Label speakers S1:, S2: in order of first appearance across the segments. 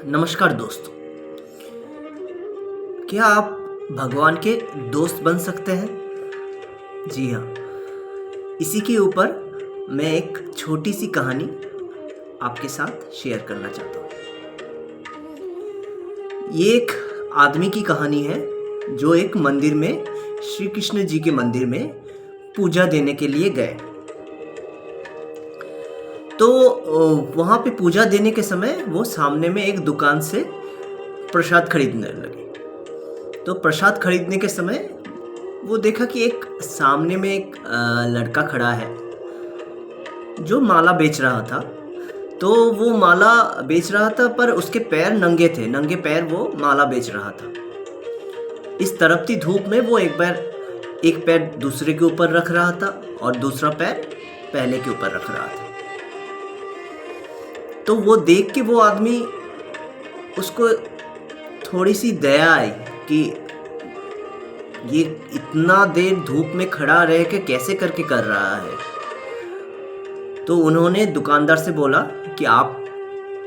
S1: नमस्कार दोस्तों। क्या आप भगवान के दोस्त बन सकते हैं? जी हाँ। इसी के ऊपर मैं एक छोटी सी कहानी आपके साथ शेयर करना चाहता हूँ। ये एक आदमी की कहानी है जो एक मंदिर में, श्री कृष्ण जी के मंदिर में पूजा देने के लिए गए। तो वहाँ पे पूजा देने के समय वो सामने में एक दुकान से प्रसाद खरीदने लगे। तो प्रसाद खरीदने के समय वो देखा कि एक सामने में एक लड़का खड़ा है जो माला बेच रहा था। तो वो माला बेच रहा था पर उसके पैर नंगे थे, नंगे पैर वो माला बेच रहा था। इस तड़पती धूप में वो एक पैर दूसरे के ऊपर रख रहा था और दूसरा पैर पहले के ऊपर रख रहा था। तो वो देख के वो आदमी, उसको थोड़ी सी दया आई कि ये इतना देर धूप में खड़ा रह के कैसे करके कर रहा है। तो उन्होंने दुकानदार से बोला कि आप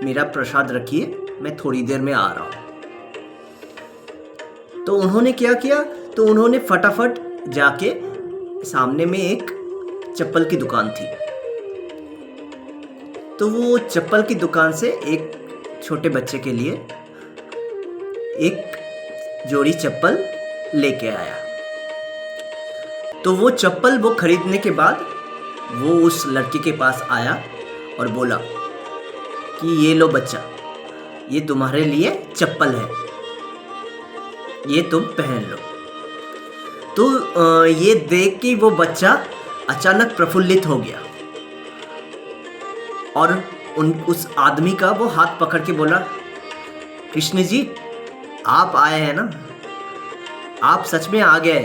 S1: मेरा प्रसाद रखिए, मैं थोड़ी देर में आ रहा हूँ। तो उन्होंने क्या किया, तो उन्होंने फटाफट जाके, सामने में एक चप्पल की दुकान थी, तो वो चप्पल की दुकान से एक छोटे बच्चे के लिए एक जोड़ी चप्पल लेके आया। तो वो चप्पल वो खरीदने के बाद वो उस लड़के के पास आया और बोला कि ये लो बच्चा, ये तुम्हारे लिए चप्पल है, ये तुम पहन लो। तो ये देख के वो बच्चा अचानक प्रफुल्लित हो गया और उस आदमी का वो हाथ पकड़ के बोला, कृष्ण जी आप आए हैं ना, आप सच में आ गए।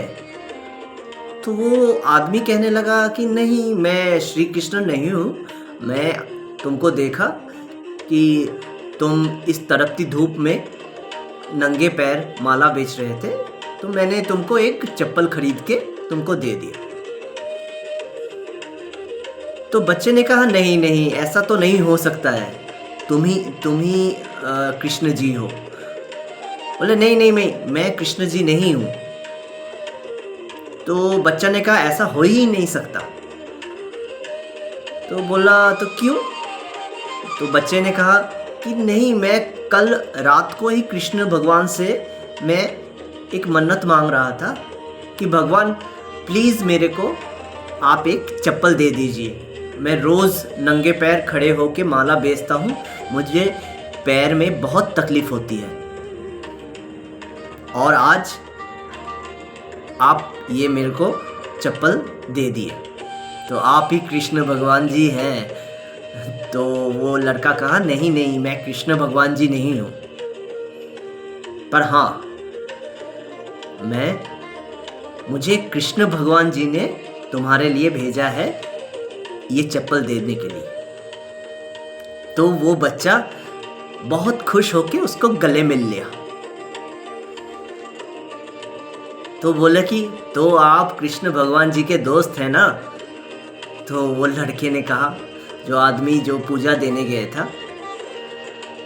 S1: तो वो आदमी कहने लगा कि नहीं, मैं श्री कृष्ण नहीं हूँ, मैं तुमको देखा कि तुम इस तड़पती धूप में नंगे पैर माला बेच रहे थे, तो मैंने तुमको एक चप्पल खरीद के तुमको दे दिया। तो बच्चे ने कहा नहीं नहीं, ऐसा तो नहीं हो सकता है, तुम ही कृष्ण जी हो। बोले नहीं नहीं, मैं कृष्ण जी नहीं हूँ। तो बच्चा ने कहा ऐसा हो ही नहीं सकता। तो बोला तो क्यों? तो बच्चे ने कहा कि नहीं, मैं कल रात को ही कृष्ण भगवान से मैं एक मन्नत मांग रहा था कि भगवान प्लीज़ मेरे को आप एक चप्पल दे दीजिए, मैं रोज़ नंगे पैर खड़े होके माला बेचता हूँ, मुझे पैर में बहुत तकलीफ़ होती है, और आज आप ये मेरे को चप्पल दे दिए, तो आप ही कृष्ण भगवान जी हैं। तो वो लड़का कहा नहीं नहीं, मैं कृष्ण भगवान जी नहीं हूँ, पर हाँ मुझे कृष्ण भगवान जी ने तुम्हारे लिए भेजा है ये चप्पल देने के लिए। तो वो बच्चा बहुत खुश होके उसको गले मिल लिया। तो बोले कि तो आप कृष्ण भगवान जी के दोस्त हैं ना? तो वो लड़के ने कहा, जो आदमी जो पूजा देने गया था,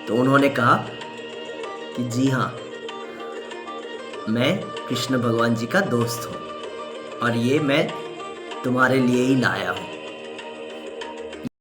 S1: तो उन्होंने कहा कि जी हाँ, मैं कृष्ण भगवान जी का दोस्त हूँ और ये मैं तुम्हारे लिए ही लाया हूँ।